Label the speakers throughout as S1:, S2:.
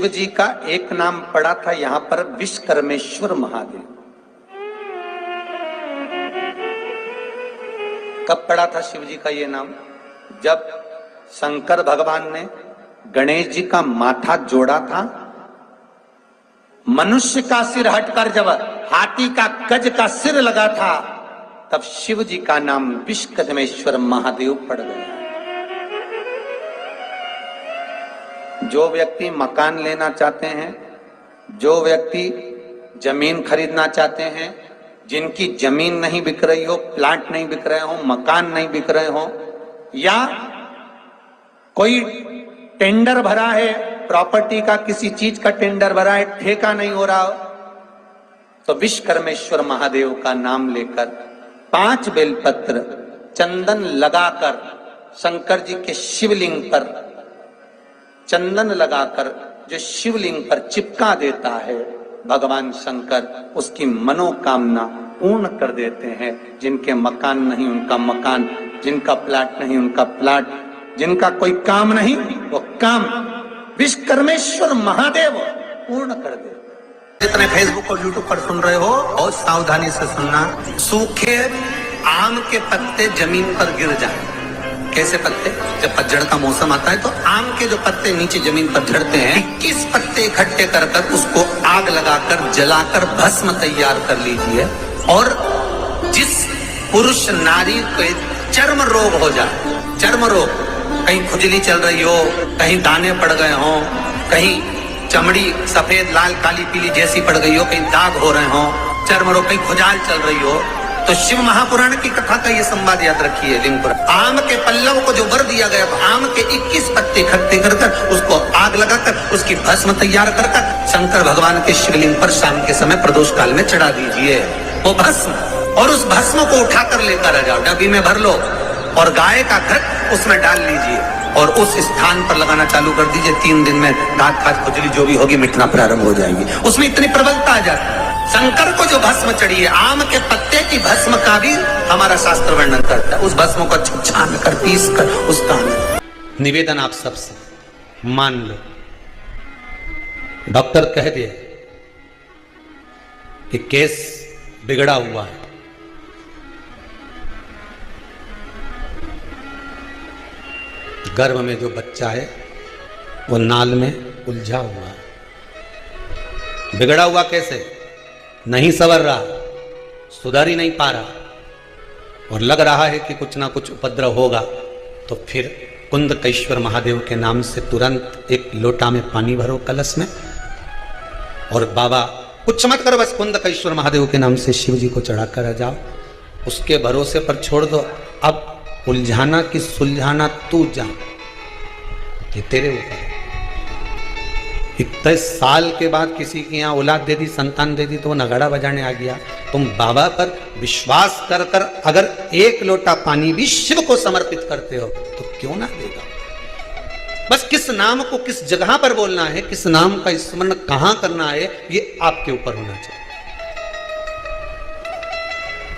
S1: शिव जी का एक नाम पड़ा था यहां पर विश्वकर्मेश्वर महादेव। कब पड़ा था शिव जी का ये नाम? जब शंकर भगवान ने गणेश जी का माथा जोड़ा था, मनुष्य का सिर हटकर जब हाथी का गज का सिर लगा था, तब शिव जी का नाम विश्वकर्मेश्वर महादेव पड़ गया। जो व्यक्ति मकान लेना चाहते हैं, जो व्यक्ति जमीन खरीदना चाहते हैं, जिनकी जमीन नहीं बिक रही हो, प्लाट नहीं बिक रहे हो, मकान नहीं बिक रहे हो, या कोई टेंडर भरा है, प्रॉपर्टी का किसी चीज का टेंडर भरा है, ठेका नहीं हो रहा हो, तो विश्वकर्मेश्वर महादेव का नाम लेकर 5 बेलपत्र चंदन लगाकर शंकर जी के शिवलिंग पर चंदन लगाकर जो शिवलिंग पर चिपका देता है, भगवान शंकर उसकी मनोकामना पूर्ण कर देते हैं। जिनके मकान नहीं उनका मकान, जिनका प्लाट नहीं उनका प्लाट, जिनका कोई काम नहीं वो काम विश्वकर्मेश्वर महादेव पूर्ण कर देते। जितने फेसबुक और यूट्यूब पर सुन रहे हो, बहुत सावधानी से सुनना। सूखे आम के पत्ते जमीन पर गिर जाए। कैसे पत्ते? जब पतझड़ का मौसम आता है तो आम के जो पत्ते नीचे जमीन पर झड़ते हैं, 21 पत्ते इकट्ठे कर उसको आग लगाकर जलाकर भस्म तैयार कर लीजिए। और जिस पुरुष नारी को चर्म रोग हो जाए, चर्म रोग, कहीं खुजली चल रही हो, कहीं दाने पड़ गए हो, कहीं चमड़ी सफेद लाल काली पीली जैसी पड़ गई हो, कहीं दाग हो रहे हो, चर्म रोग, कहीं खुजाल चल रही हो, तो शिव महापुराण की कथा का ये संवाद याद रखिए। लिंग आम के पल्लव को जो वर दिया गया, तो आम के 21 पत्ते इकट्ठे कर उसको आग लगाकर उसकी भस्म तैयार कर शंकर भगवान के शिवलिंग पर शाम के समय प्रदोष काल में चढ़ा दीजिए वो भस्म, और उस भस्म को उठाकर लेकर आ जाओ, डब्बी में भर लो और गाय का घट उसमें डाल लीजिए और उस स्थान पर लगाना चालू कर दीजिए। 3 दिन में दांत खाज खुजली जो भी होगी मिटना प्रारंभ हो जाएगी। उसमें इतनी प्रबलता आ जाती है। शंकर को जो भस्म चढ़ी है, आम के पत्ते की भस्म का भी हमारा शास्त्र वर्णन करता है। उस भस्म को छान कर पीस कर उसका निवेदन आप सबसे मान लो। डॉक्टर कह दिए कि केस बिगड़ा हुआ है, गर्भ में जो बच्चा है वो नाल में उलझा हुआ है। बिगड़ा हुआ कैसे? नहीं संवर रहा, सुधर ही नहीं पा रहा, और लग रहा है कि कुछ ना कुछ उपद्रव होगा। तो फिर कुंदकेश्वर महादेव के नाम से तुरंत एक लोटा में पानी भरो कलश में, और बाबा कुछ मत करो, बस कुंदकेश्वर महादेव के नाम से शिव जी को चढ़ा कर आ जाओ। उसके भरोसे पर छोड़ दो। अब उलझाना कि सुलझाना तू जा, ये तेरे ऊपर है। 21 साल के बाद किसी की यहाँ औलाद दे दी, संतान दे दी, तो वो नगाड़ा बजाने आ गया। तुम बाबा पर विश्वास कर कर अगर 1 लोटा पानी भी शिव को समर्पित करते हो तो क्यों ना देगा। बस किस नाम को किस जगह पर बोलना है, किस नाम का स्मरण कहां करना है, ये आपके ऊपर होना चाहिए।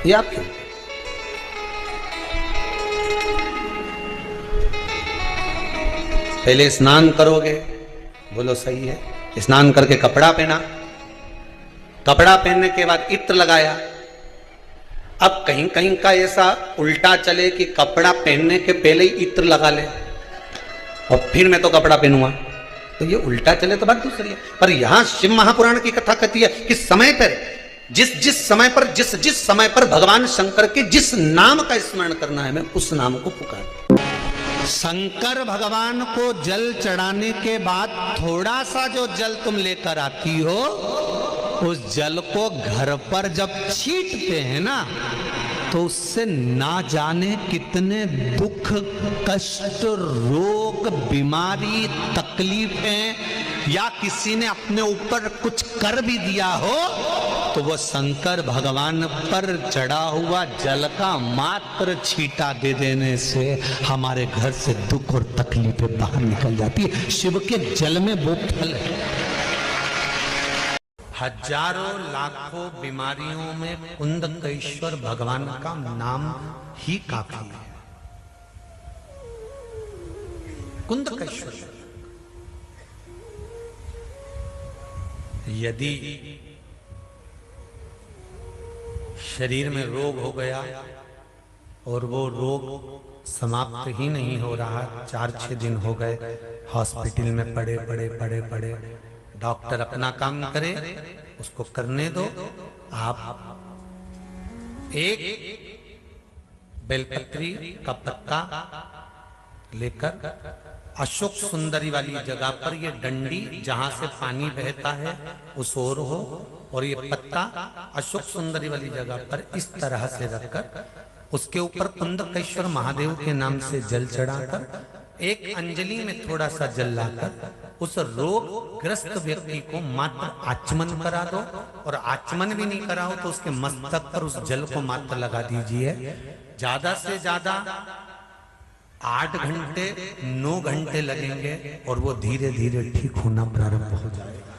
S1: ये आपके ऊपर। पहले स्नान करोगे, बोलो सही है, स्नान करके कपड़ा पहना, कपड़ा पहनने के बाद इत्र लगाया। अब कहीं कहीं का ऐसा उल्टा चले कि कपड़ा पहनने के पहले ही इत्र लगा ले और फिर मैं तो कपड़ा पहनूंगा, तो ये उल्टा चले तो बात दूसरी है। पर यहां शिव महापुराण की कथा कहती है कि समय पर जिस समय पर भगवान शंकर के जिस नाम का स्मरण करना है, मैं उस नाम को पुकार। शंकर भगवान को जल चढ़ाने के बाद थोड़ा सा जो जल तुम लेकर आती हो, उस जल को घर पर जब छींटते हैं ना, तो उससे ना जाने कितने दुख कष्ट रोग बीमारी तकलीफें, या किसी ने अपने ऊपर कुछ कर भी दिया हो, तो वो शंकर भगवान पर चढ़ा हुआ जल का मात्र छींटा दे देने से हमारे घर से दुख और तकलीफें बाहर निकल जाती है। शिव के जल में वो फल है। हजारों लाखों बीमारियों में कुंदकेश्वर भगवान का नाम ही काफी है। कुंदकेश्वर
S2: यदि शरीर में रोग हो गया और वो रोग समाप्त ही नहीं हो रहा, 4-6 दिन हो गए हॉस्पिटल में पड़े, डॉक्टर अपना काम करे, उसको करने दो। आप एक बेलपत्री का पत्ता लेकर अशोक सुंदरी वाली जगह पर, ये डंडी जहां से पानी बहता है उस ओर हो, और ये पत्ता अशोक सुंदरी वाली जगह पर इस तरह से रखकर उसके ऊपर कुंदकेश्वर महादेव के नाम से जल चढ़ाकर एक अंजलि में थोड़ा सा जल लाकर उस रोग ग्रस्त व्यक्ति को मात्र आचमन करा दो, और आचमन भी नहीं कराओ तो उसके मस्तक पर उस जल को मात्र लगा दीजिए। ज्यादा से ज्यादा 8 घंटे 9 घंटे लगेंगे और वो धीरे धीरे ठीक होना प्रारंभ हो जाएगा।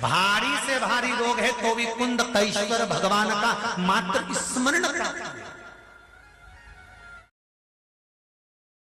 S2: भारी से भारी रोग है तो भी कुंदकेश्वर भगवान का मात्र स्मरण करा